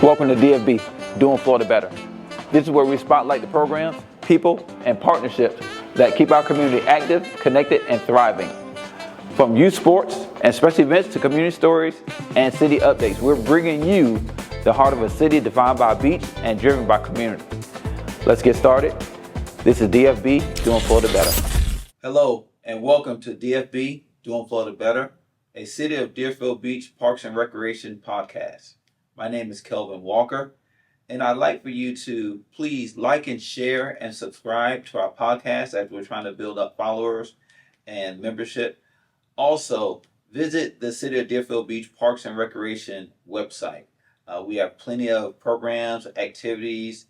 Welcome to DFB, Doing Florida Better. This is where we spotlight the programs, people, and partnerships that keep our community active, connected, and thriving. From youth sports and special events to community stories and city updates, we're bringing you the heart of a city defined by a beach and driven by community. Let's get started. This is DFB, Doing Florida Better. Hello, and welcome to DFB, Doing Florida Better, a City of Deerfield Beach Parks and Recreation podcast. My name is Kelvin Walker, and I'd like for you to please like and share and subscribe to our podcast as we're trying to build up followers and membership. Also, visit the City of Deerfield Beach Parks and Recreation website. We have plenty of programs, activities,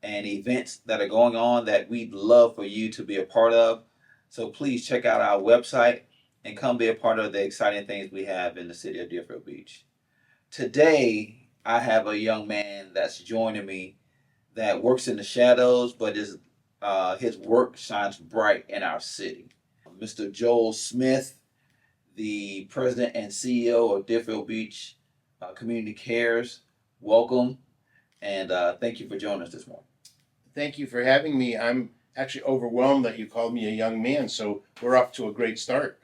and events that are going on that we'd love for you to be a part of. So please check out our website and come be a part of the exciting things we have in the City of Deerfield Beach. Today, I have a young man that's joining me that works in the shadows, but his work shines bright in our city. Mr. Joel Smith, the president and CEO of Deerfield Beach Community Cares. Welcome, and thank you for joining us this morning. Thank you for having me. I'm actually overwhelmed that you called me a young man, so we're off to a great start.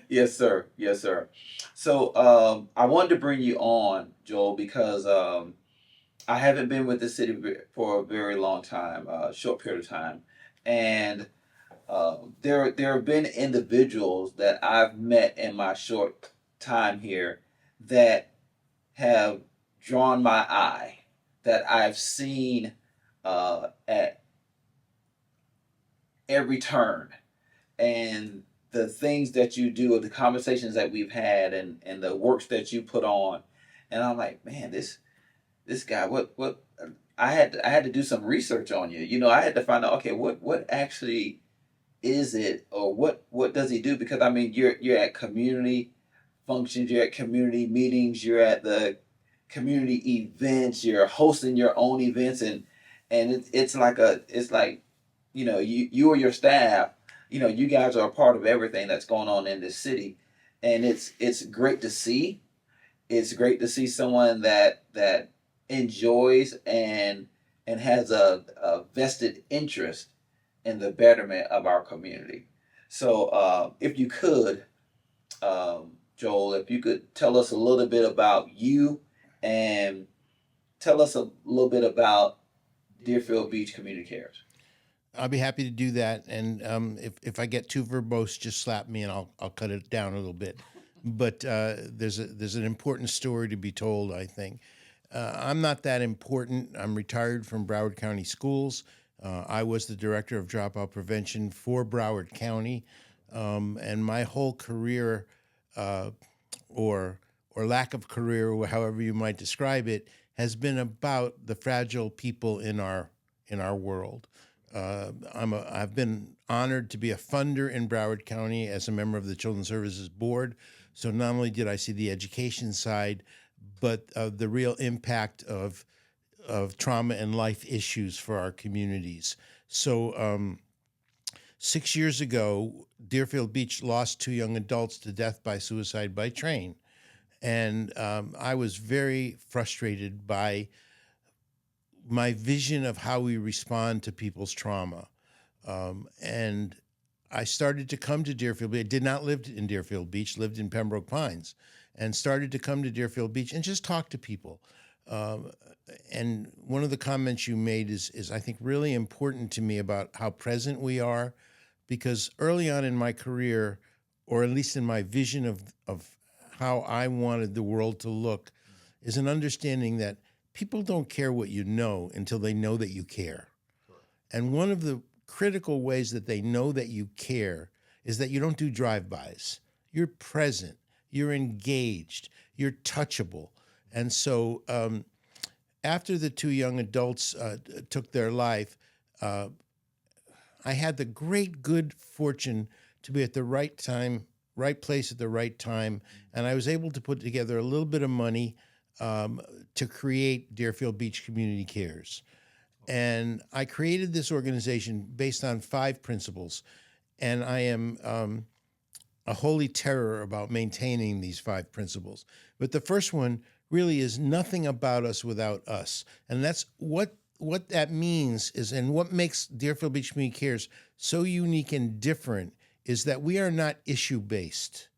Yes, sir. Yes, sir. So I wanted to bring you on, Joel, because I haven't been with the city for a very long time, short period of time, and there have been individuals that I've met in my short time here that have drawn my eye, that I've seen at every turn, and the things that you do, the conversations that we've had, and the works that you put on, and I'm like, man, this guy, what I had to do some research on you. You know, I had to find out, okay, what actually is it, or what does he do? Because I mean, you're at community functions, you're at community meetings, you're at the community events, you're hosting your own events, and it's like you or your staff, you guys are a part of everything that's going on in this city, and it's great to see. It's great to see someone that enjoys and has a vested interest in the betterment of our community. So if you could, Joel, if you could tell us a little bit about you and tell us a little bit about Deerfield Beach Community Cares. I'll be happy to do that, and if I get too verbose, just slap me and I'll cut it down a little bit. But there's an important story to be told, I think. I'm not that important. I'm retired from Broward County Schools. I was the director of dropout prevention for Broward County, and my whole career, or lack of career, however you might describe it, has been about the fragile people in our world. I've been honored to be a funder in Broward County as a member of the Children's Services Board. So not only did I see the education side, but the real impact of trauma and life issues for our communities. So 6 years ago, Deerfield Beach lost 2 young adults to death by suicide by train. And I was very frustrated by my vision of how we respond to people's trauma. And I started to come to Deerfield Beach. I did not live in Deerfield Beach, lived in Pembroke Pines, and started to come to Deerfield Beach and just talk to people. And one of the comments you made is I think really important to me about how present we are, because early on in my career, or at least in my vision of how I wanted the world to look, is an understanding that people don't care what you know until they know that you care. And one of the critical ways that they know that you care is that you don't do drive-bys. You're present, you're engaged, you're touchable. And so after the 2 young adults took their life, I had the great good fortune to be at the right time, right place at the right time, and I was able to put together a little bit of money to create Deerfield Beach Community Cares. And I created this organization based on 5 principles, and I am a holy terror about maintaining these 5 principles. But the first one really is nothing about us without us. And that's what that means is, and what makes Deerfield Beach Community Cares so unique and different is that we are not issue-based.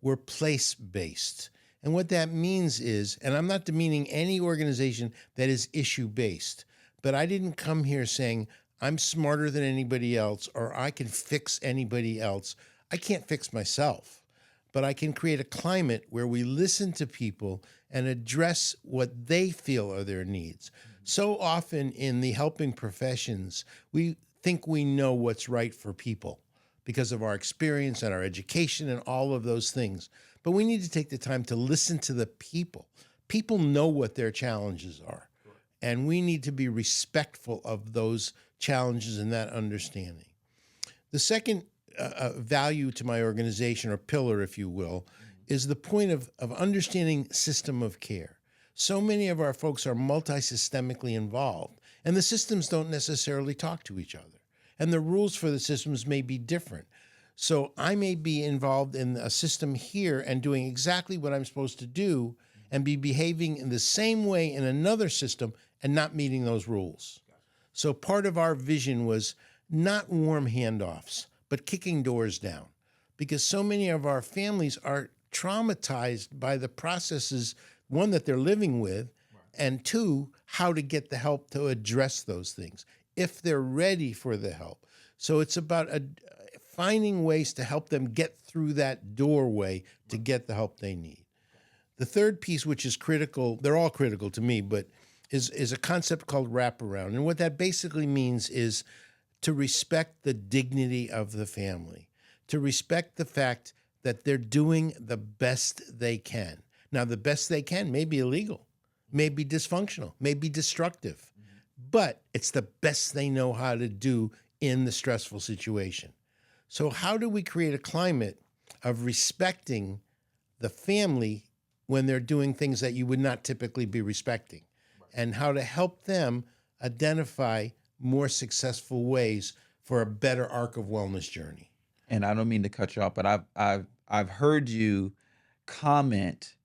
We're place-based. And what that means is, and I'm not demeaning any organization that is issue-based, but I didn't come here saying, I'm smarter than anybody else, or I can fix anybody else. I can't fix myself, but I can create a climate where we listen to people and address what they feel are their needs. So often in the helping professions, we think we know what's right for people because of our experience and our education and all of those things. But we need to take the time to listen to the people. People know what their challenges are, and we need to be respectful of those challenges and that understanding. The second value to my organization, or pillar, if you will, is the point of understanding system of care. So many of our folks are multi-systemically involved, and the systems don't necessarily talk to each other. And the rules for the systems may be different. So I may be involved in a system here and doing exactly what I'm supposed to do and be behaving in the same way in another system and not meeting those rules. So part of our vision was not warm handoffs, but kicking doors down, because so many of our families are traumatized by the processes, one, that they're living with, and two, how to get the help to address those things, if they're ready for the help. So it's about finding ways to help them get through that doorway to get the help they need. The third piece, which is critical, they're all critical to me, but is a concept called wraparound. And what that basically means is to respect the dignity of the family, to respect the fact that they're doing the best they can. Now, the best they can may be illegal, may be dysfunctional, may be destructive, but it's the best they know how to do in the stressful situation. So how do we create a climate of respecting the family when they're doing things that you would not typically be respecting? And how to help them identify more successful ways for a better arc of wellness journey. And I don't mean to cut you off, but I've heard you comment,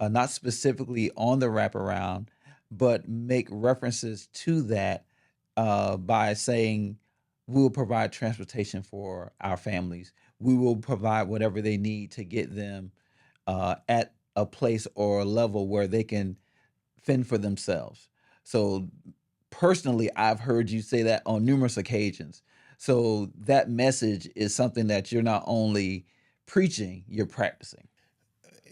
not specifically on the wraparound, but make references to that by saying we will provide transportation for our families. We will provide whatever they need to get them at a place or a level where they can fend for themselves. So personally, I've heard you say that on numerous occasions. So that message is something that you're not only preaching, you're practicing.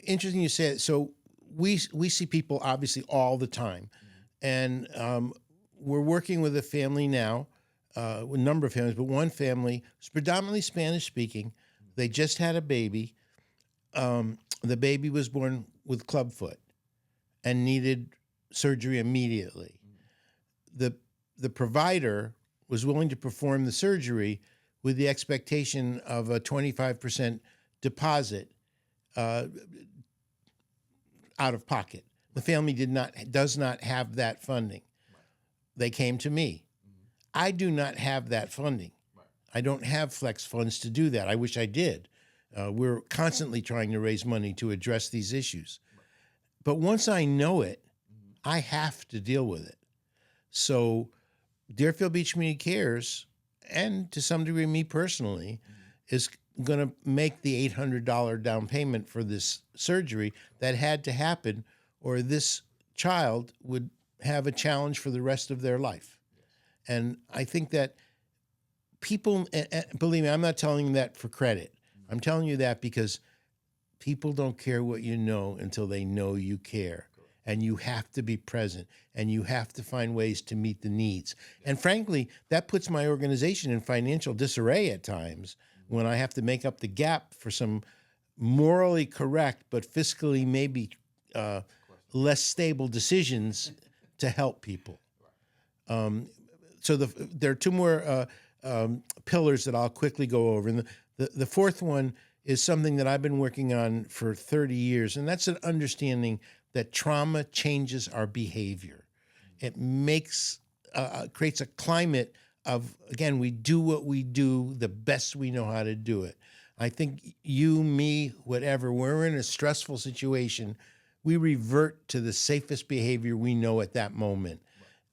Interesting you say it. So we see people obviously all the time. And we're working with a family now, a number of families, but one family is predominantly Spanish speaking. They just had a baby. The baby was born with clubfoot and needed surgery immediately. The provider was willing to perform the surgery with the expectation of a 25% deposit out of pocket. The family does not have that funding. They came to me. I do not have that funding. I don't have flex funds to do that. I wish I did. We're constantly trying to raise money to address these issues. But once I know it, I have to deal with it. So Deerfield Beach Community Cares, and to some degree me personally, is going to make the $800 down payment for this surgery that had to happen, or this child would have a challenge for the rest of their life. And I think that people, believe me, I'm not telling you that for credit. I'm telling you that because people don't care what you know until they know you care. And you have to be present, and you have to find ways to meet the needs. And frankly, that puts my organization in financial disarray at times when I have to make up the gap for some morally correct but fiscally maybe less stable decisions to help people. So there are two more pillars that I'll quickly go over. And the fourth one is something that I've been working on for 30 years, and that's an understanding that trauma changes our behavior. It creates a climate of, again, we do what we do the best we know how to do it. I think you, me, whatever, we're in a stressful situation. we revert to the safest behavior we know at that moment.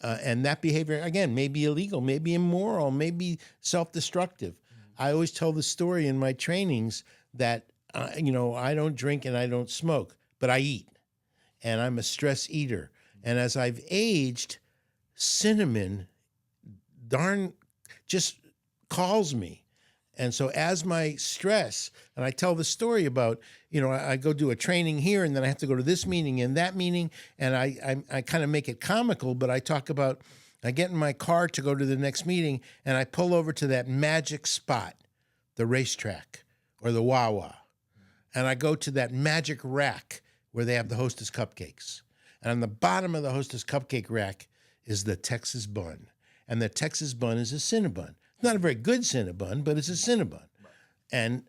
And that behavior, again, may be illegal, may be immoral, may be self-destructive. I always tell the story in my trainings that, I don't drink and I don't smoke, but I eat. And I'm a stress eater. And as I've aged, cinnamon just calls me. And so as my stress, and I tell the story about, I go do a training here and then I have to go to this meeting and that meeting. And I kind of make it comical, but I talk about, I get in my car to go to the next meeting and I pull over to that magic spot, the racetrack or the Wawa. And I go to that magic rack where they have the Hostess cupcakes. And on the bottom of the Hostess cupcake rack is the Texas bun. And the Texas bun is a Cinnabon. It's not a very good Cinnabon, but it's a Cinnabon. And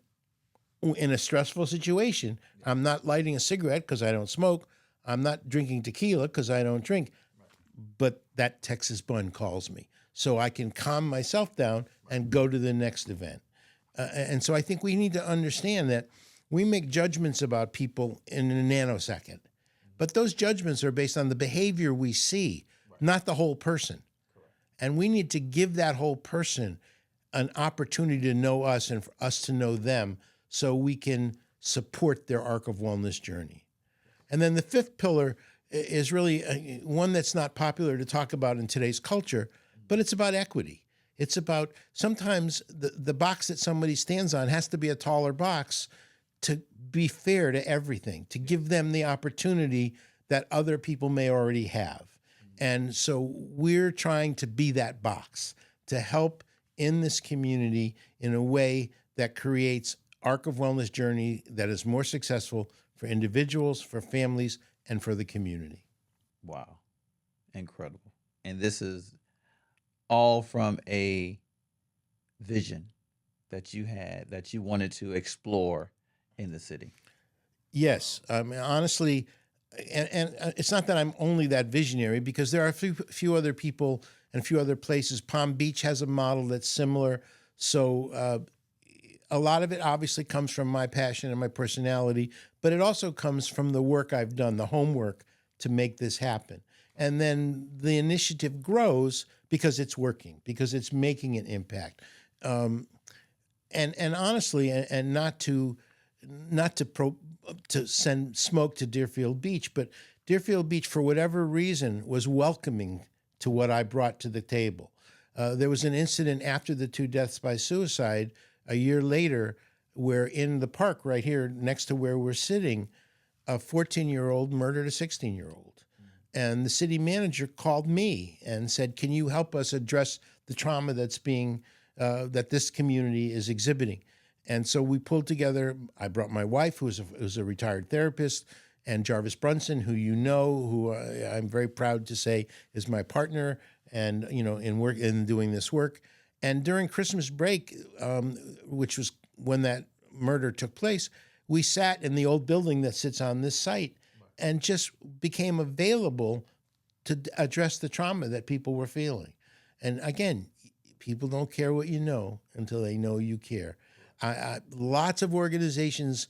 in a stressful situation, I'm not lighting a cigarette because I don't smoke. I'm not drinking tequila because I don't drink. But that Texas bun calls me. So I can calm myself down and go to the next event. And so I think we need to understand that we make judgments about people in a nanosecond. But those judgments are based on the behavior we see, not the whole person. And we need to give that whole person an opportunity to know us and for us to know them so we can support their arc of wellness journey. And then the fifth pillar is really one that's not popular to talk about in today's culture, but it's about equity. It's about sometimes the box that somebody stands on has to be a taller box to be fair to everything, to give them the opportunity that other people may already have. And so we're trying to be that box to help in this community in a way that creates arc of wellness journey that is more successful for individuals, for families, and for the community. Wow. Incredible. And this is all from a vision that you had, that you wanted to explore in the city. Yes. I mean, honestly, and it's not that I'm only that visionary because there are a few other people and a few other places. Palm Beach has a model that's similar. So a lot of it obviously comes from my passion and my personality, but it also comes from the work I've done, the homework to make this happen. And then the initiative grows because it's working, because it's making an impact. And honestly, and not to send smoke to Deerfield Beach, but Deerfield Beach, for whatever reason, was welcoming to what I brought to the table. There was an incident after the 2 deaths by suicide a year later where in the park right here next to where we're sitting, a 14-year-old murdered a 16-year-old. And the city manager called me and said, can you help us address the trauma that's that this community is exhibiting? And so we pulled together, I brought my wife, who's a retired therapist, and Jarvis Brunson, who I'm very proud to say is my partner and, in doing this work. And during Christmas break, which was when that murder took place, we sat in the old building that sits on this site and just became available to address the trauma that people were feeling. And again, people don't care what you know until they know you care. Lots of organizations,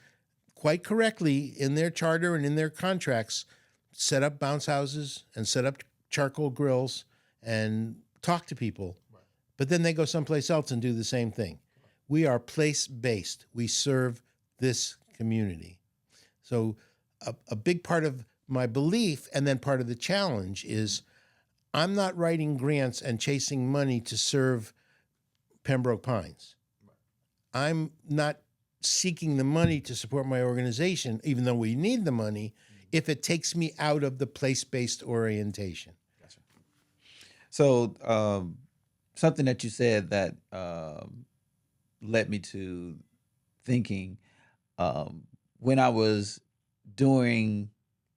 quite correctly, in their charter and in their contracts, set up bounce houses and set up charcoal grills and talk to people. Right. But then they go someplace else and do the same thing. We are place-based. We serve this community. So a big part of my belief and then part of the challenge is I'm not writing grants and chasing money to serve Pembroke Pines. I'm not seeking the money to support my organization, even though we need the money, if it takes me out of the place-based orientation. Gotcha. So something that you said that led me to thinking when I was doing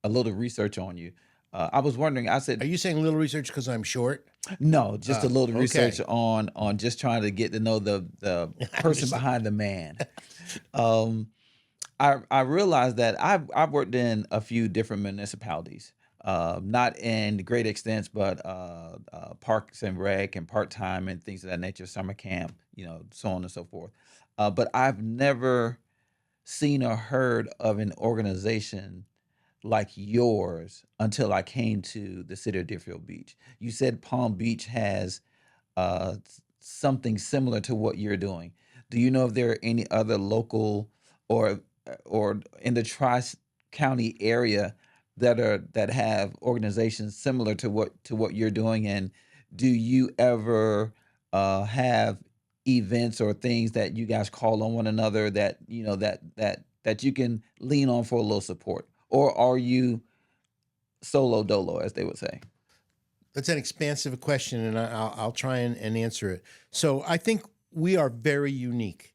a little research on you, I was wondering, I said, are you saying a little research because I'm short? No, just a little research okay. on just trying to get to know the person behind the man. I realized that I've worked in a few different municipalities, not in great extents, but parks and rec and part-time and things of that nature, summer camp, so on and so forth. But I've never seen or heard of an organization like yours until I came to the city of Deerfield Beach. You said Palm Beach has something similar to what you're doing. Do you know if there are any other local or or in the Tri County area that have organizations similar to what you're doing? And do you ever have events or things that you guys call on one another that that you can lean on for a little support, or are you solo dolo, as they would say? That's an expansive question, and I'll try and answer it. So I think we are very unique.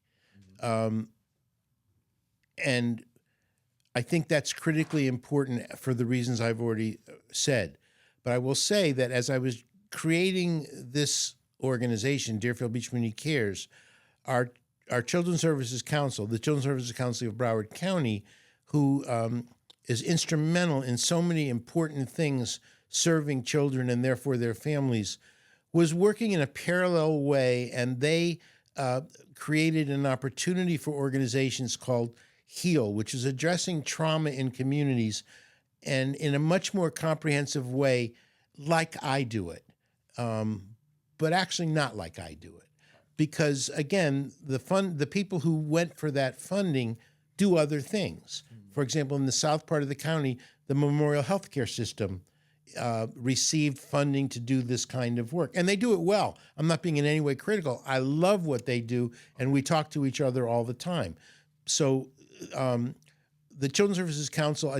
And I think that's critically important for the reasons I've already said. But I will say that as I was creating this organization, Deerfield Beach Community Cares, our Children's Services Council, the Children's Services Council of Broward County, who is instrumental in so many important things serving children and therefore their families, was working in a parallel way, and they created an opportunity for organizations called HEAL, which is addressing trauma in communities and in a much more comprehensive way, like I do it, but actually not like I do it. Because again, the people who went for that funding do other things. For example, in the south part of the county, the Memorial Healthcare System received funding to do this kind of work. And they do it well. I'm not being in any way critical. I love what they do, and we talk to each other all the time. So the Children's Services Council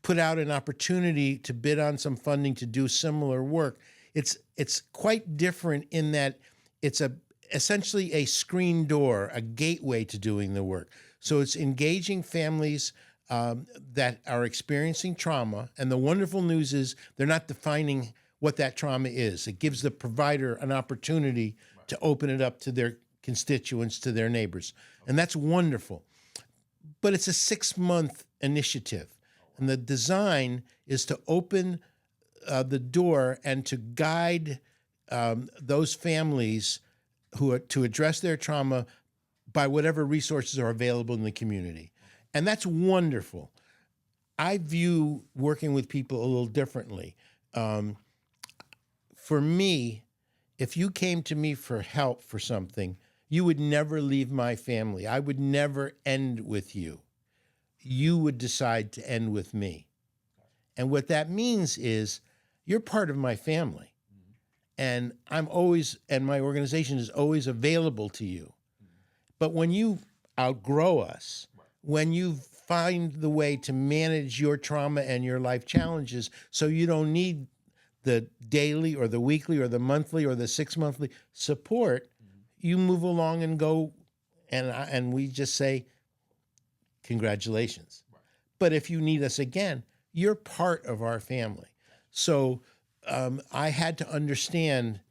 put out an opportunity to bid on some funding to do similar work. It's quite different in that it's essentially a screen door, a gateway to doing the work. So it's engaging families that are experiencing trauma, and the wonderful news is they're not defining what that trauma is. It gives the provider an opportunity to open it up to their constituents, to their neighbors, and that's wonderful. But it's a 6-month initiative, and the design is to open the door and to guide those families who are to address their trauma by whatever resources are available in the community. And that's wonderful. I view working with people a little differently. For me, if you came to me for help for something, you would never leave my family. I would never end with you. You would decide to end with me. And what that means is you're part of my family. And my organization is always available to you. But when you outgrow us, when you find the way to manage your trauma and your life challenges so you don't need the daily or the weekly or the monthly or the 6-monthly support, you move along and go, and we just say, congratulations. But if you need us again, you're part of our family. So I had to understand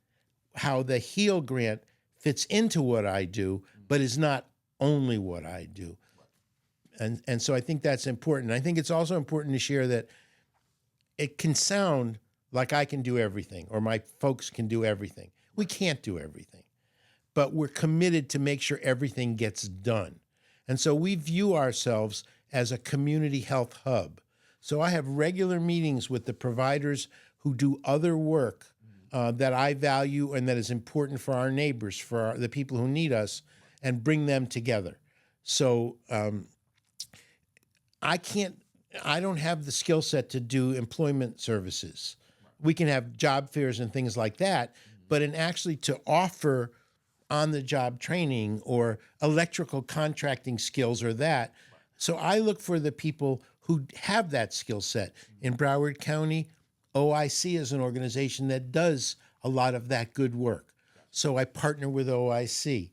how the HEAL grant fits into what I do, but is not only what I do. And so I think that's important. I think it's also important to share that it can sound like I can do everything or my folks can do everything. We can't do everything, but we're committed to make sure everything gets done. And so we view ourselves as a community health hub. So I have regular meetings with the providers who do other work that I value and that is important for our neighbors, for the people who need us, and bring them together. So I don't have the skill set to do employment services. We can have job fairs and things like that, but in actually to offer on-the-job training or electrical contracting skills or that. So I look for the people who have that skill set. In Broward County, OIC is an organization that does a lot of that good work. So I partner with OIC.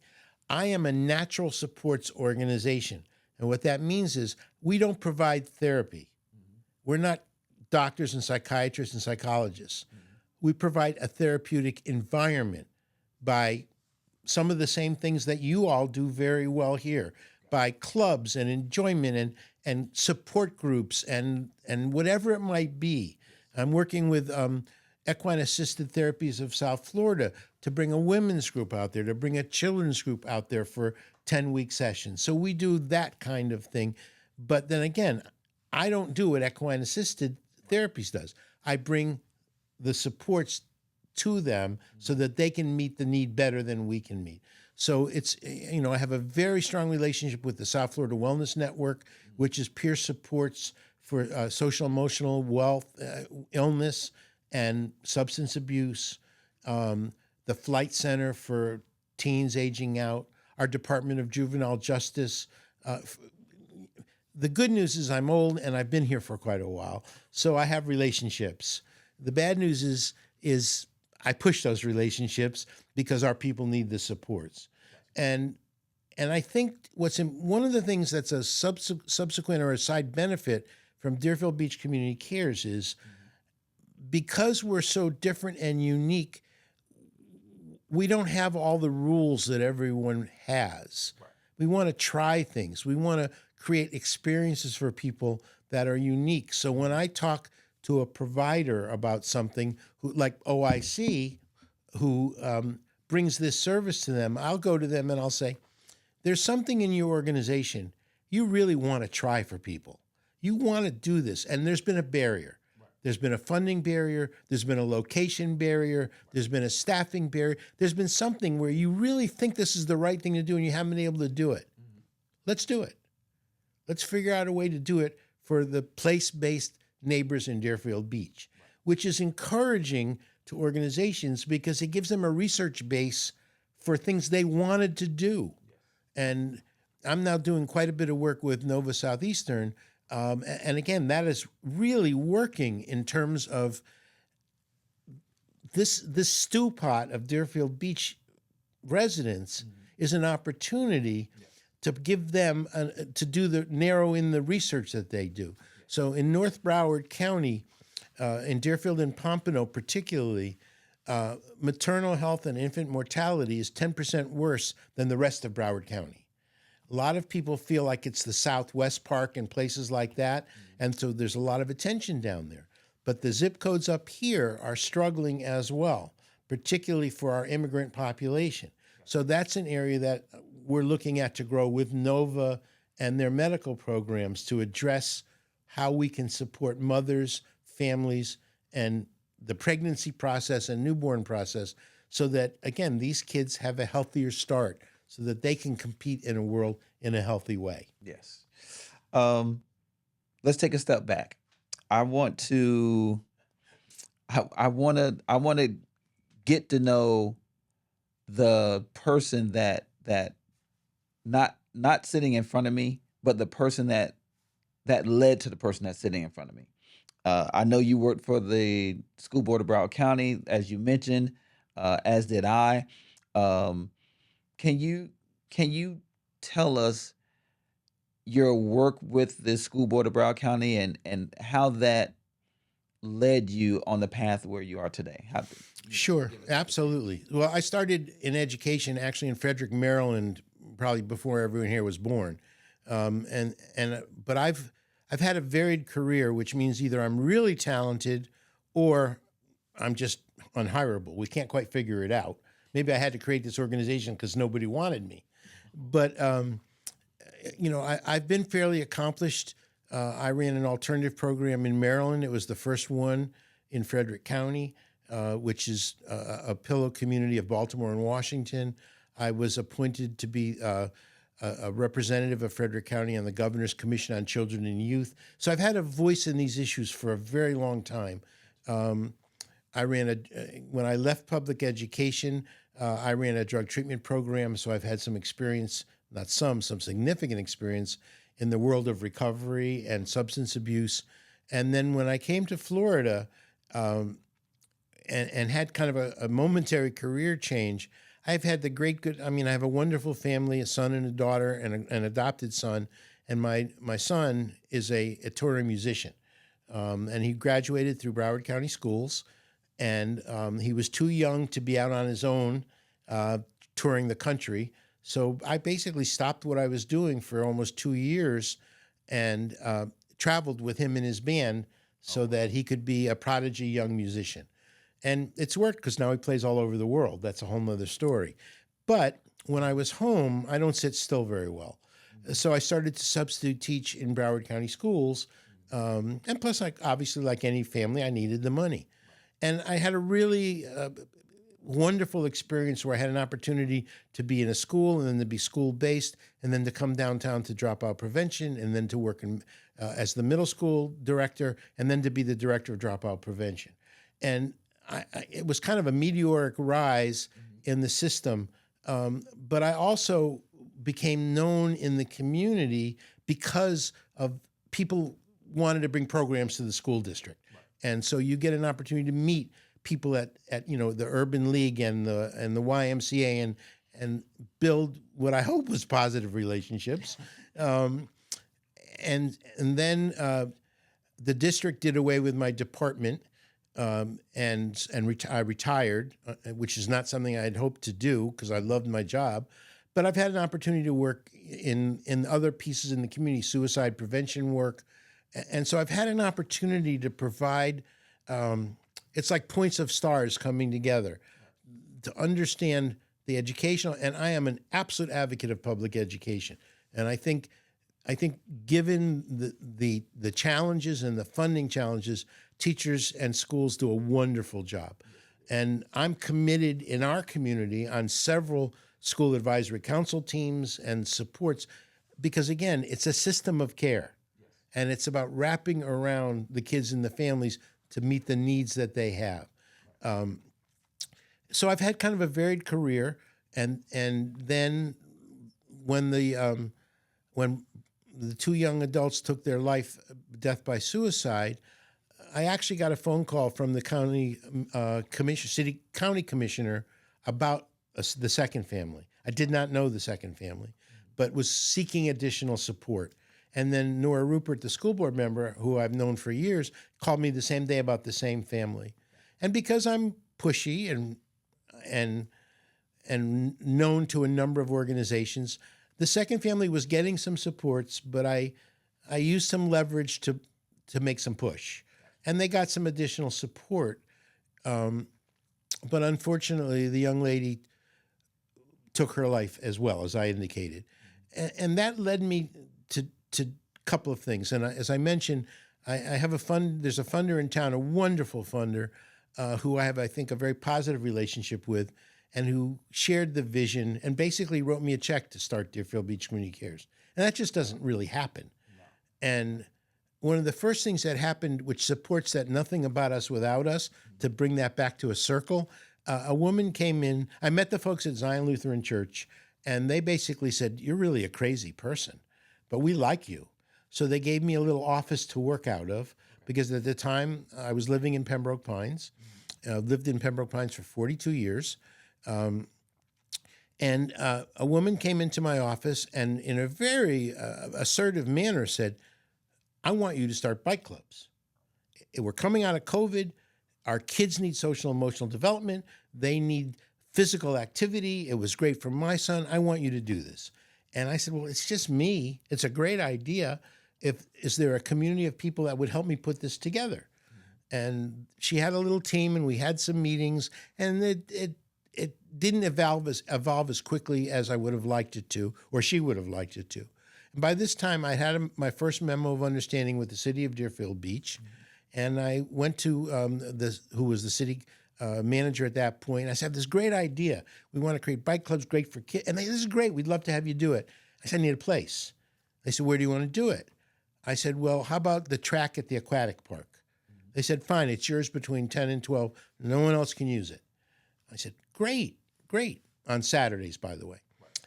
I am a natural supports organization. And what that means is we don't provide therapy. We're not doctors and psychiatrists and psychologists. We provide a therapeutic environment by some of the same things that you all do very well here, by clubs and enjoyment and support groups and whatever it might be. I'm working with Equine Assisted Therapies of South Florida to bring a women's group out there, to bring a children's group out there for 10-week sessions. So we do that kind of thing. But then again, I don't do what equine assisted therapies does. I bring the supports to them so that they can meet the need better than we can meet. So it's, I have a very strong relationship with the South Florida Wellness Network, which is peer supports for social emotional illness and substance abuse, the Flight Center for teens aging out, our Department of Juvenile Justice. The good news is I'm old and I've been here for quite a while, so I have relationships. The bad news is I push those relationships because our people need the supports. And I think one of the things that's a subsequent or a side benefit from Deerfield Beach Community Cares is because we're so different and unique, we don't have all the rules that everyone has. Right. We want to try things. We want to create experiences for people that are unique. So when I talk to a provider about something like OIC, who brings this service to them, I'll go to them and I'll say, there's something in your organization you really want to try for people. You want to do this, and there's been a barrier. Right. There's been a funding barrier. There's been a location barrier. There's been a staffing barrier. There's been something where you really think this is the right thing to do and you haven't been able to do it. Mm-hmm. Let's do it. Let's figure out a way to do it for the place-based neighbors in Deerfield Beach, right, which is encouraging to organizations because it gives them a research base for things they wanted to do. Yes. And I'm now doing quite a bit of work with Nova Southeastern. And again, that is really working in terms of this stew pot of Deerfield Beach residents is an opportunity to give them to narrow in the research that they do. So in North Broward County, in Deerfield and Pompano particularly, maternal health and infant mortality is 10% worse than the rest of Broward County. A lot of people feel like it's the Southwest Park and places like that, and so there's a lot of attention down there. But the zip codes up here are struggling as well, particularly for our immigrant population. So that's an area that we're looking at to grow with Nova and their medical programs to address how we can support mothers, families, and the pregnancy process and newborn process so that, again, these kids have a healthier start so that they can compete in a world in a healthy way. Yes. Let's take a step back. I want to get to know the person that not sitting in front of me, but the person that led to the person that's sitting in front of me. I know you worked for the School Board of Broward County, as you mentioned, as did I. Can you tell us your work with the School Board of Broward County and how that led you on the path where you are today? Sure, absolutely. Well, I started in education actually in Frederick, Maryland, probably before everyone here was born, but I've had a varied career, which means either I'm really talented or I'm just unhireable. We can't quite figure it out. Maybe I had to create this organization because nobody wanted me. But, I've been fairly accomplished. I ran an alternative program in Maryland. It was the first one in Frederick County, which is a pillow community of Baltimore and Washington. I was appointed to be a representative of Frederick County on the Governor's Commission on Children and Youth. So I've had a voice in these issues for a very long time. When I left public education, I ran a drug treatment program, so I've had some experience, some significant experience in the world of recovery and substance abuse. And then when I came to Florida and had kind of a momentary career change, I've had I have a wonderful family, a son and a daughter and an adopted son. And my son is a touring musician. And he graduated through Broward County schools. And he was too young to be out on his own touring the country. So I basically stopped what I was doing for almost 2 years and traveled with him in his band so that he could be a prodigy young musician. And it's worked because now he plays all over the world. That's a whole nother story. But when I was home, I don't sit still very well. So I started to substitute teach in Broward County schools And plus, like obviously, like any family, I needed the money. And I had a really wonderful experience where I had an opportunity to be in a school and then to be school-based and then to come downtown to dropout prevention and then to work as the middle school director and then to be the director of dropout prevention. And it was kind of a meteoric rise in the system, but I also became known in the community because of people wanted to bring programs to the school district. And so you get an opportunity to meet people at the Urban League and the YMCA and build what I hope was positive relationships. And then the district did away with my department, I retired, which is not something I had hoped to do because I loved my job. But I've had an opportunity to work in other pieces in the community, suicide prevention work. And so I've had an opportunity to provide, it's like points of stars coming together to understand the educational, and I am an absolute advocate of public education. And I think given the challenges and the funding challenges, teachers and schools do a wonderful job. And I'm committed in our community on several school advisory council teams and supports because, again, it's a system of care. And it's about wrapping around the kids and the families to meet the needs that they have. So I've had kind of a varied career, and then when the two young adults took their death by suicide, I actually got a phone call from the county county commissioner about the second family. I did not know the second family, but was seeking additional support. And then Nora Rupert, the school board member, who I've known for years, called me the same day about the same family. And because I'm pushy and known to a number of organizations, the second family was getting some supports, but I used some leverage to make some push. And they got some additional support. But unfortunately, the young lady took her life as well, as I indicated. And that led me to a couple of things. And as I mentioned, I have there's a funder in town, a wonderful funder, who I have, I think, a very positive relationship with, and who shared the vision and basically wrote me a check to start Deerfield Beach Community Cares. And that just doesn't really happen. No. And one of the first things that happened, which supports that nothing about us without us, to bring that back to a circle, a woman came in. I met the folks at Zion Lutheran Church, and they basically said, "You're really a crazy person, but we like you." So they gave me a little office to work out of, because at the time I was living in Pembroke Pines, lived in Pembroke Pines for 42 years. And a woman came into my office and in a very assertive manner said, "I want you to start bike clubs. We're coming out of COVID. Our kids need social emotional development. They need physical activity. It was great for my son. I want you to do this." And I said, "Well, it's just me. It's a great idea. Is there a community of people that would help me put this together?" And she had a little team, and we had some meetings, and it didn't evolve as quickly as I would have liked it to, or she would have liked it to. And by this time, I had my first memo of understanding with the city of Deerfield Beach, and I went to who was the city manager at that point. I said, "I have this great idea. We want to create bike clubs, great for kids." And they said, "This is great. We'd love to have you do it." I said, "I need a place." They said, "Where do you want to do it?" I said, "Well, how about the track at the aquatic park?" They said, "Fine, it's yours between 10 and 12. No one else can use it." I said, Great. On Saturdays, by the way. Right.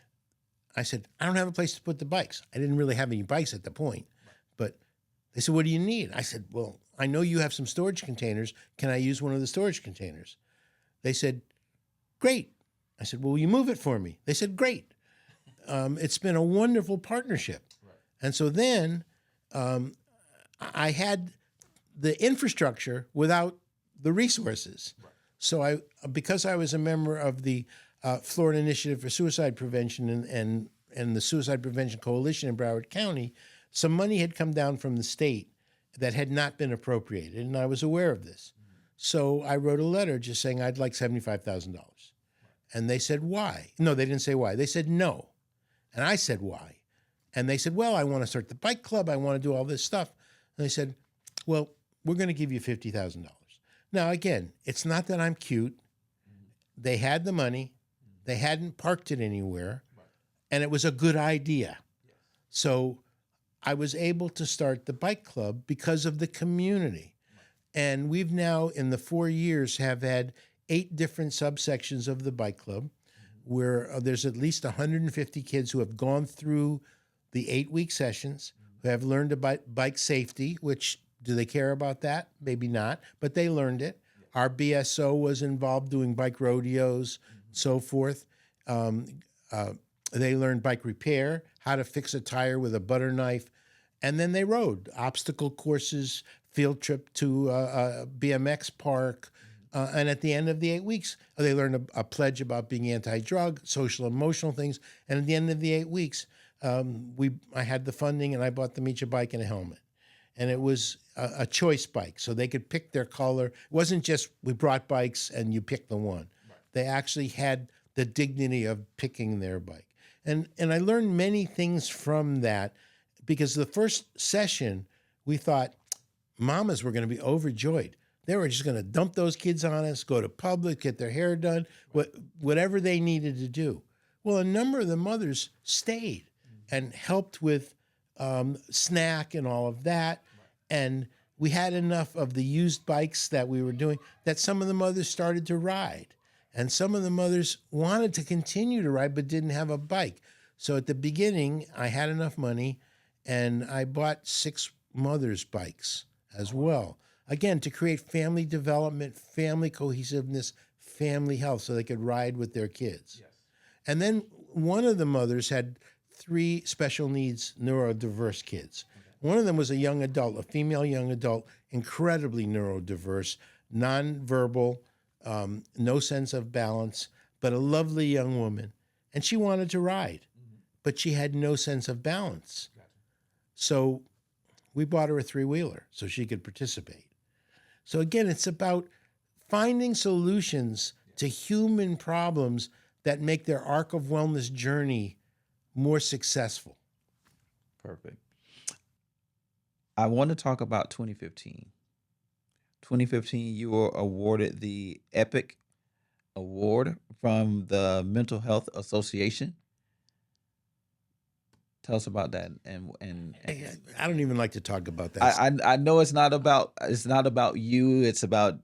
I said, "I don't have a place to put the bikes." I didn't really have any bikes at the point. Right. But they said, "What do you need?" I said, "Well, I know you have some storage containers. Can I use one of the storage containers?" They said, "Great." I said, "Well, will you move it for me?" They said, "Great." It's been a wonderful partnership. Right. And so then I had the infrastructure without the resources. Right. So because I was a member of the Florida Initiative for Suicide Prevention and the Suicide Prevention Coalition in Broward County, some money had come down from the state that had not been appropriated, and I was aware of this. Mm-hmm. So I wrote a letter just saying I'd like $75,000. Right. And they said, "Why?" No, they didn't say why. They said no. And I said, "Why?" And they said, "Well, I want to start the bike club. I want to do all this stuff." And they said, well, we're going to give you $50,000. Now, again, it's not that I'm cute. They had the money. They hadn't parked it anywhere. And it was a good idea. So I was able to start the bike club because of the community. And we've now, in the 4 years, have had 8 different subsections of the bike club where there's at least 150 kids who have gone through the 8-week sessions, who have learned about bike safety, which, do they care about that? Maybe not, but they learned it. Our BSO was involved doing bike rodeos, so forth. They learned bike repair, how to fix a tire with a butter knife, and then they rode obstacle courses, field trip to a BMX park, and at the end of the 8 weeks, they learned a pledge about being anti-drug, social, emotional things, and at the end of the 8 weeks, I had the funding, and I bought them each a bike and a helmet. And it was a choice bike, so they could pick their color. It wasn't just we brought bikes and you pick the one. Right. They actually had the dignity of picking their bike. And I learned many things from that, because the first session, we thought mamas were going to be overjoyed. They were just going to dump those kids on us, go to public, get their hair done, whatever they needed to do. Well, a number of the mothers stayed and helped with snack and all of that. And we had enough of the used bikes that we were doing that some of the mothers started to ride. And some of the mothers wanted to continue to ride but didn't have a bike. So at the beginning, I had enough money, and I bought 6 mothers' bikes as well. Again, to create family development, family cohesiveness, family health, so they could ride with their kids. Yes. And then one of the mothers had 3 special needs neurodiverse kids. Okay. One of them was a young adult, a female young adult, incredibly neurodiverse, nonverbal, no sense of balance, but a lovely young woman. And she wanted to ride, but she had no sense of balance. Gotcha. So we bought her a 3-wheeler so she could participate. So again, it's about finding solutions to human problems that make their arc of wellness journey more successful. Perfect. I want to talk about 2015. 2015, you were awarded the EPIC Award from the Mental Health Association. Tell us about that. And I don't even like to talk about that. I know it's not about you. It's about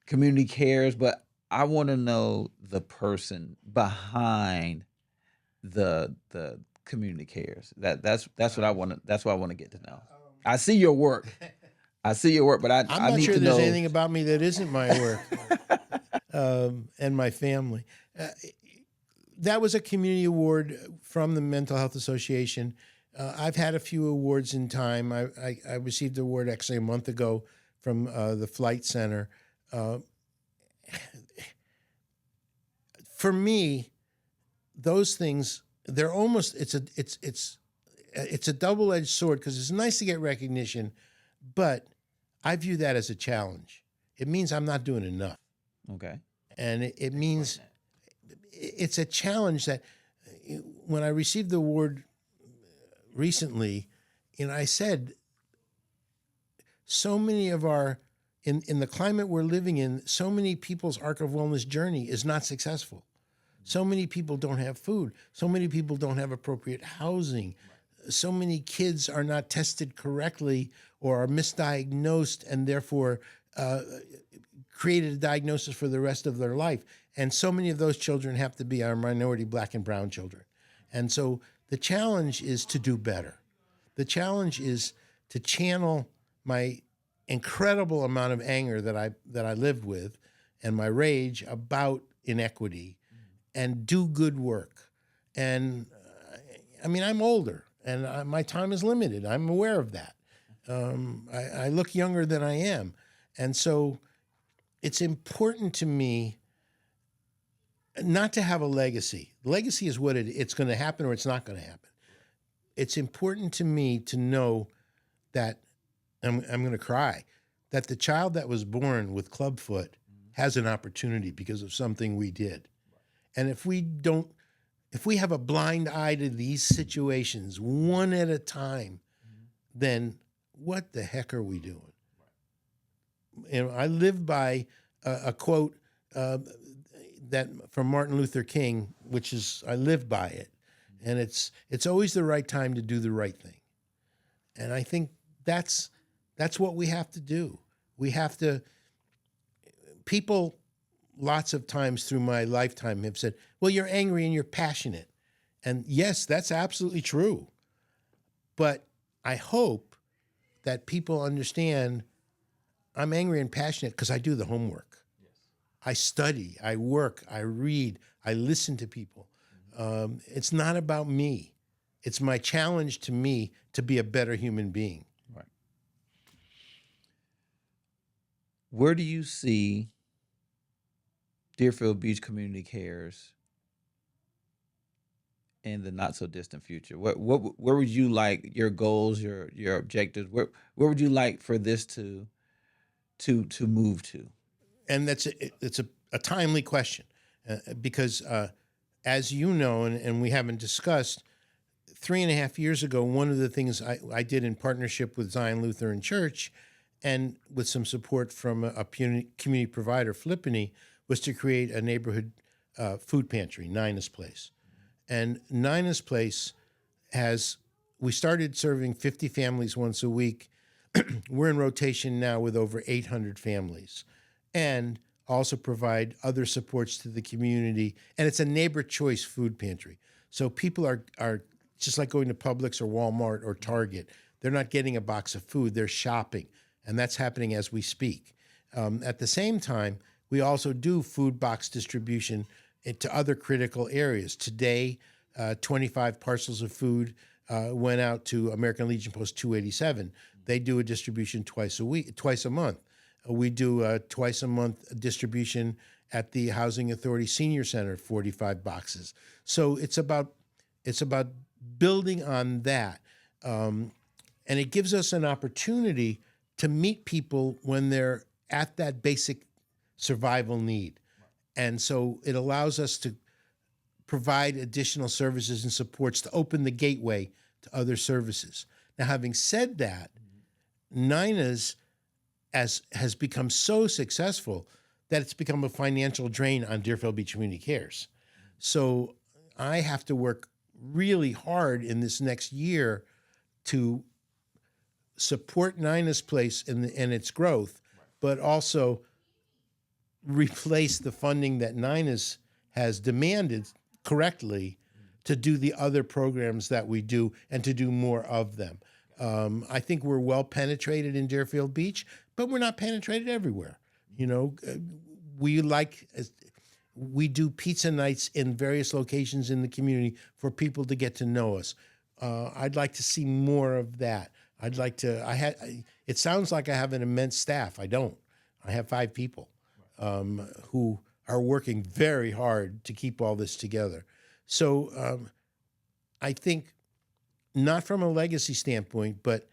community cares, but I want to know the person behind the community cares. That's what I want to. That's what I want to get to know. I see your work. But I'm I not need sure to there's know anything about me that isn't my work and my family. That was a community award from the Mental Health Association. I've had a few awards in time. I received an award actually a month ago from the Flight Center. For me, those things, they're almost, it's a double-edged sword, because it's nice to get recognition, but I view that as a challenge. It means I'm not doing enough. Okay. And it means it's a challenge that when I received the award recently, I said, so many of our, in the climate we're living in, so many people's arc of wellness journey is not successful. So many people don't have food. So many people don't have appropriate housing. So many kids are not tested correctly or are misdiagnosed, and therefore created a diagnosis for the rest of their life. And so many of those children have to be our minority Black and brown children. And so the challenge is to do better. The challenge is to channel my incredible amount of anger that I lived with, and my rage about inequity, and do good work. And I'm older, and my time is limited. I'm aware of that. I look younger than I am. And so it's important to me not to have a legacy. Legacy is what it's going to happen or it's not going to happen. It's important to me to know that, I'm going to cry, that the child that was born with clubfoot has an opportunity because of something we did. And if we have a blind eye to these situations one at a time, then what the heck are we doing? I live by a quote that from Martin Luther King, which is I live by it, and it's always the right time to do the right thing, and I think that's what we have to do. We have to. People, lots of times through my lifetime, have said, "Well, you're angry and you're passionate," and yes, that's absolutely true. But I hope that people understand I'm angry and passionate because I do the homework. Yes. I study, I work, I read, I listen to people. It's not about me. It's my challenge to me to be a better human being. Right. Where do you see Deerfield Beach Community Cares in the not so distant future? Where would you like your goals, your objectives? Where would you like for this to move to? And it's a timely question because as you know, and we haven't discussed, 3.5 years ago, one of the things I did in partnership with Zion Lutheran Church and with some support from a community provider, Flippany, was to create a neighborhood food pantry, Nina's Place. And Nina's Place we started serving 50 families once a week. We're in rotation now with over 800 families and also provide other supports to the community. And it's a neighbor choice food pantry. So people are just like going to Publix or Walmart or Target. They're not getting a box of food, they're shopping. And that's happening as we speak. At the same time, we also do food box distribution into other critical areas. Today, 25 parcels of food went out to American Legion Post 287. They do a distribution twice a month. We do a twice a month distribution at the Housing Authority Senior Center, 45 boxes. So it's about building on that, and it gives us an opportunity to meet people when they're at that basic survival need, and so it allows us to provide additional services and supports to open the gateway to other services. Now, having said that, Nina's has become so successful that it's become a financial drain on Deerfield Beach Community Cares. So I have to work really hard in this next year to support Nina's Place and its growth, but also replace the funding that Nina's has demanded correctly to do the other programs that we do and to do more of them. I think we're well penetrated in Deerfield Beach, but we're not penetrated everywhere. You know, we do pizza nights in various locations in the community for people to get to know us. I'd like to see more of that. I'd like to. It sounds like I have an immense staff. I don't. I have 5 people who are working very hard to keep all this together. So I think, not from a legacy standpoint, but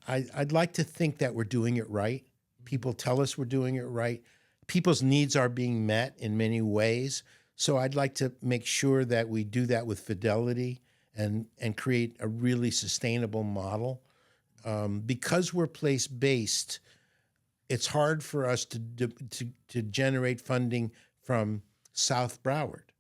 I'd like to think that we're doing it right. People tell us we're doing it right. People's needs are being met in many ways. So I'd like to make sure that we do that with fidelity and create a really sustainable model. Because we're place-based, it's hard for us to generate funding from South Broward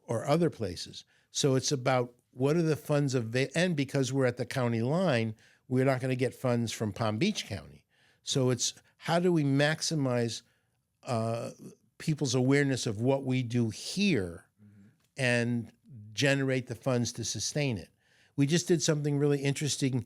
or other places. So it's about what are the funds and because we're at the county line, we're not going to get funds from Palm Beach County. So it's how do we maximize people's awareness of what we do here and generate the funds to sustain it. We just did something really interesting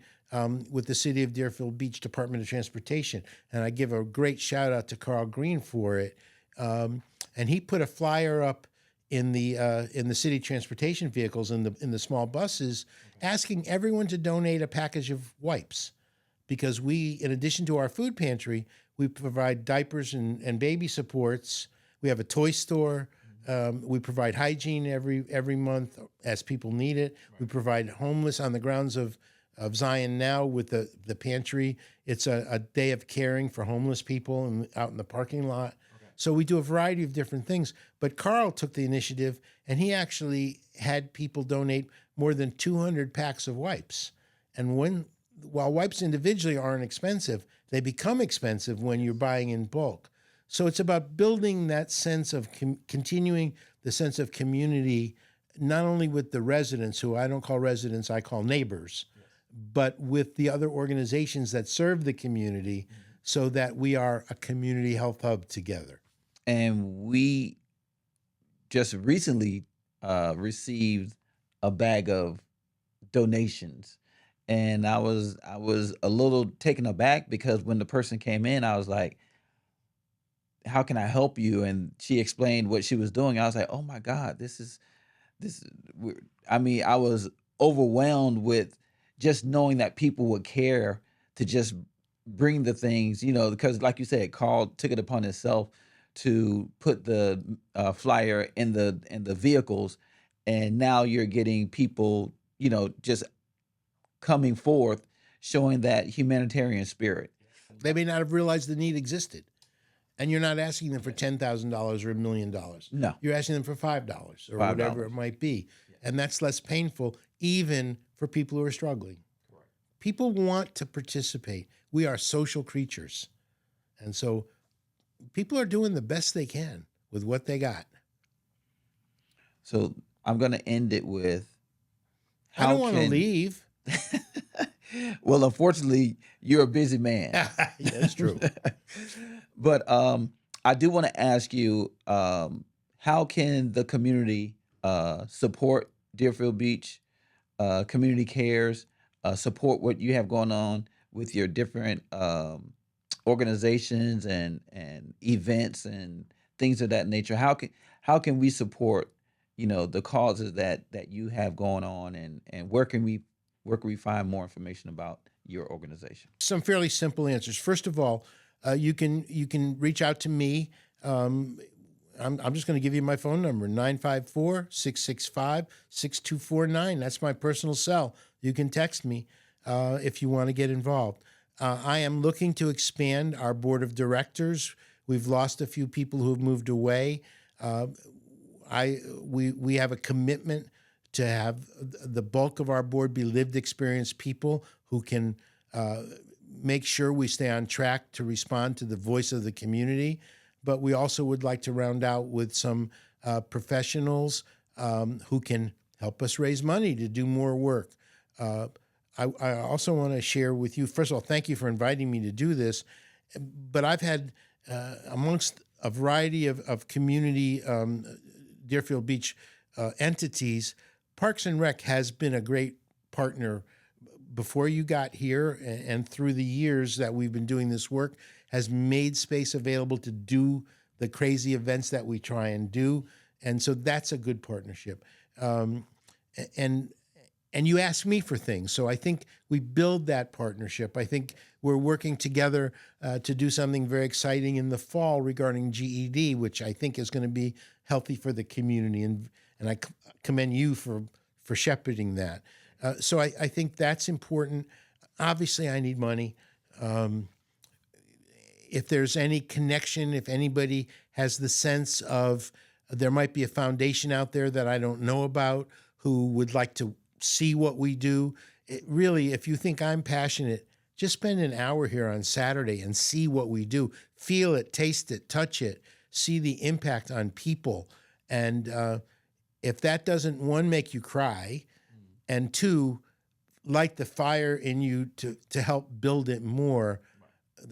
with the City of Deerfield Beach Department of Transportation, and I give a great shout out to Carl Green for it. And he put a flyer up in the city transportation vehicles in the small buses, asking everyone to donate a package of wipes, because we, in addition to our food pantry, we provide diapers and baby supports. We have a toy store. We provide hygiene every month as people need it. We provide homeless on the grounds of Zion now with the pantry. It's a day of caring for homeless people out in the parking lot. So we do a variety of different things. But Carl took the initiative, and he actually had people donate more than 200 packs of wipes. And when while wipes individually aren't expensive, they become expensive when you're buying in bulk. So it's about building that sense of continuing the sense of community, not only with the residents, who I don't call residents, I call neighbors, but with the other organizations that serve the community, so that we are a community health hub together. And we just recently received a bag of donations, and I was a little taken aback, because when the person came in, I was like, "How can I help you?" And she explained what she was doing. I was like, "Oh my God, this." I mean, I was overwhelmed with just knowing that people would care to just bring the things, because like you said, Carl took it upon himself to put the flyer in the vehicles, and now you're getting people, just coming forth, showing that humanitarian spirit. They may not have realized the need existed. And you're not asking them for $10,000 or $1 million. No. You're asking them for $5 or $5. whatever it might be. And that's less painful, even for people who are struggling. People want to participate. We are social creatures. And so people are doing the best they can with what they got. So I'm going to end it with, I don't want to leave. Well, unfortunately, you're a busy man. Yeah, that's true. But I do want to ask you, how can the community support Deerfield Beach, Community Cares, support what you have going on with your different organizations and events and things of that nature? How can we support, the causes that you have going on, and where can we find more information about your organization? Some fairly simple answers. First of all, you can reach out to me. I'm just going to give you my phone number, 954-665-6249. That's my personal cell. You can text me if you want to get involved. I am looking to expand our board of directors. We've lost a few people who have moved away. We have a commitment to have the bulk of our board be lived experience people who can make sure we stay on track to respond to the voice of the community. But we also would like to round out with some professionals who can help us raise money to do more work. I also want to share with you, first of all, thank you for inviting me to do this, but I've had, amongst a variety of community Deerfield Beach entities, Parks and Rec has been a great partner before you got here, and through the years that we've been doing this work, has made space available to do the crazy events that we try and do. And so that's a good partnership. And you ask me for things. So I think we build that partnership. I think we're working together to do something very exciting in the fall regarding GED, which I think is going to be healthy for the community. And I commend you for shepherding that. So I think that's important. Obviously, I need money. If there's any connection, if anybody has the sense of there might be a foundation out there that I don't know about who would like to see what we do, really, if you think I'm passionate, just spend an hour here on Saturday and see what we do. Feel it, taste it, touch it, see the impact on people. And if that doesn't, one, make you cry, and two, light the fire in you to help build it more,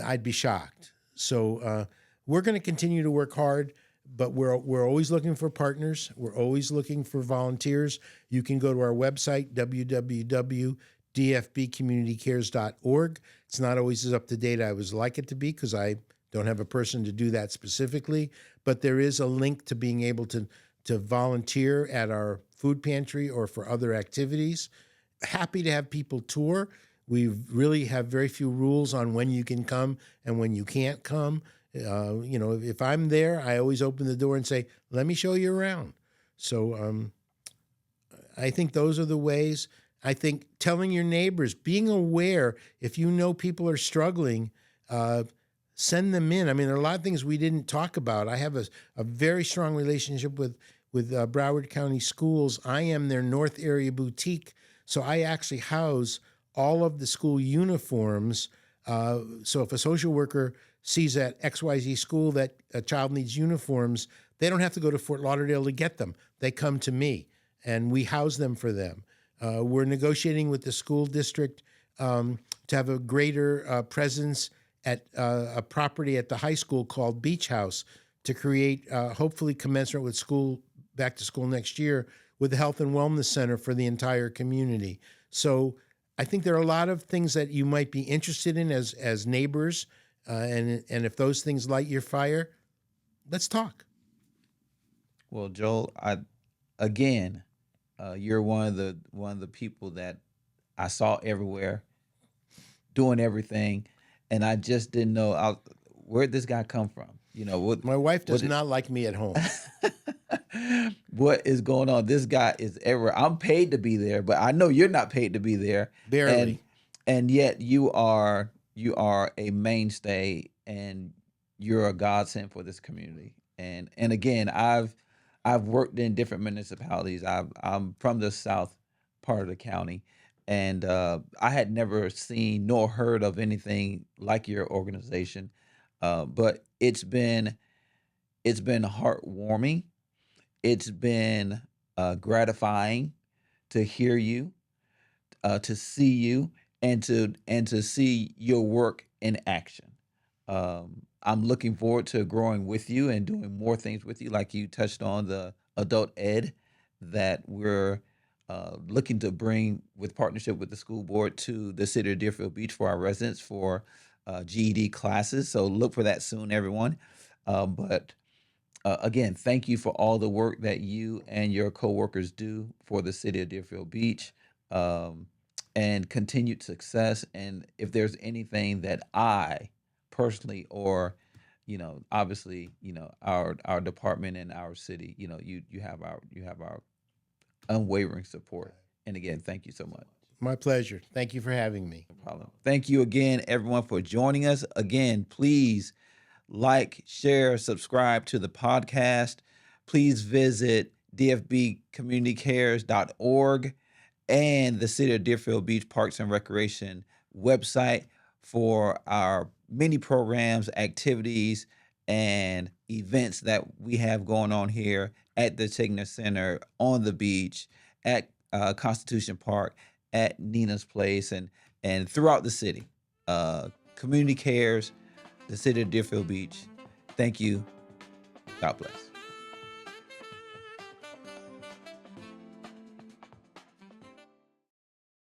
I'd be shocked. So we're going to continue to work hard, but we're always looking for partners. We're always looking for volunteers. You can go to our website, www.dfbcommunitycares.org. It's not always as up to date I would like it to be, because I don't have a person to do that specifically, but there is a link to being able to volunteer at our food pantry or for other activities. Happy to have people tour. We really have very few rules on when you can come and when you can't come. If I'm there, I always open the door and say, let me show you around. So I think those are the ways. I think telling your neighbors, being aware, if you know people are struggling, send them in. I mean, there are a lot of things we didn't talk about. I have a very strong relationship with Broward County Schools. I am their North Area boutique, so I actually house all of the school uniforms. So if a social worker sees at XYZ school that a child needs uniforms, they don't have to go to Fort Lauderdale to get them. They come to me, and we house them for them. We're negotiating with the school district to have a greater presence at a property at the high school called Beach House to create, hopefully commensurate with school, back to school next year, with the Health and Wellness Center for the entire community. So I think there are a lot of things that you might be interested in as neighbors, and if those things light your fire, let's talk. Well, Joel, you're one of the people that I saw everywhere, doing everything, and I just didn't know where'd this guy come from. My wife does not like me at home. What is going on? This guy is everywhere. I'm paid to be there, but I know you're not paid to be there. Barely. And yet you are a mainstay, and you're a godsend for this community. And again, I've worked in different municipalities. I'm from the south part of the county, and I had never seen nor heard of anything like your organization. But it's been heartwarming. It's been gratifying to hear you, to see you, and to see your work in action. I'm looking forward to growing with you and doing more things with you, like you touched on the adult ed that we're looking to bring with partnership with the school board to the city of Deerfield Beach for our residents for GED classes. So look for that soon, everyone. But again, thank you for all the work that you and your coworkers do for the city of Deerfield Beach, and continued success. And if there's anything that I personally, or obviously, our department and our city, you have our unwavering support. And again, thank you so much. My pleasure. Thank you for having me. No problem. Thank you again, everyone, for joining us. Again, please like, share, subscribe to the podcast. Please visit dfbcommunitycares.org and the City of Deerfield Beach Parks and Recreation website for our many programs, activities, and events that we have going on here at the Tigner Center, on the beach, at Constitution Park, at Nina's Place, and throughout the city. Community Cares, the City of Deerfield Beach. Thank you. God bless.